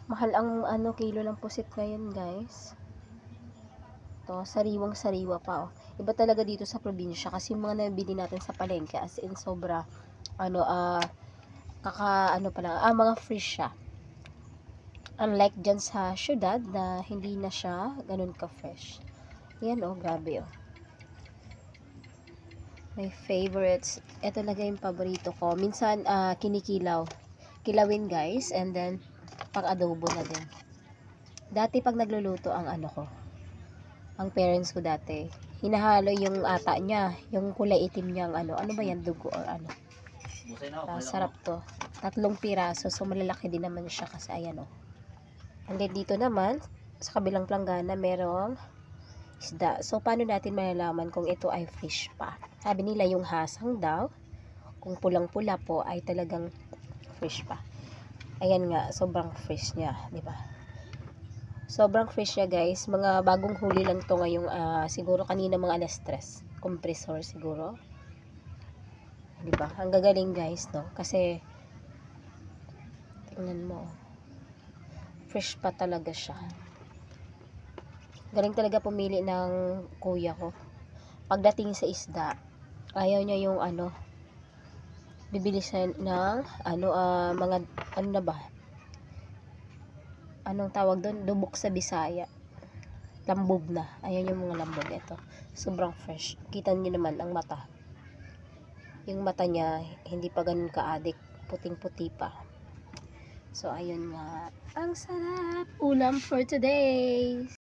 Mahal ang kilo ng pusit ngayon, guys. To, sariwang-sariwa pa, oh. Iba talaga dito sa probinsya kasi yung mga nabili natin sa palengke as in sobra mga fresh siya. Unlike dyan sa syudad na hindi na siya ganun ka-fresh. Yan, oh, grabe, oh. My favorites. Ito talaga yung paborito ko. Minsan, kinikilaw. Kilawin, guys. And then, pang-adobo na din. Dati, pag nagluluto ang parents ko dati, hinahalo yung ata niya, yung kulay itim niyang ano ba yan, dugo or ano. Sarap to. 3 piraso, so malalaki din naman siya kasi ayan, oh. And then dito naman, sa kabilang planggana, merong isda. So, paano natin malalaman kung ito ay fish pa? Sabi nila yung hasang daw, kung pulang-pula po ay talagang fish pa. Ayan nga, sobrang fresh niya, di ba? Sobrang fresh niya, guys. Mga bagong huli lang to ngayong siguro kanina mga alas 3. Compressor siguro. Di ba? Ang gagaling, guys, no? Kasi tingnan mo. Fresh pa talaga siya. Galing talaga pumili ng kuya ko. Pagdating sa isda, ayaw niya yung bibili siya ng mga na ba? Anong tawag doon? Lubok sa Bisaya. Lambog na. Ayan yung mga lambog ito. Sobrang fresh. Kita niyo naman ang mata. Yung mata niya, hindi pa ganun ka-adik. Puting-puti pa. So, ayun nga. Ang sarap. Ulam for today.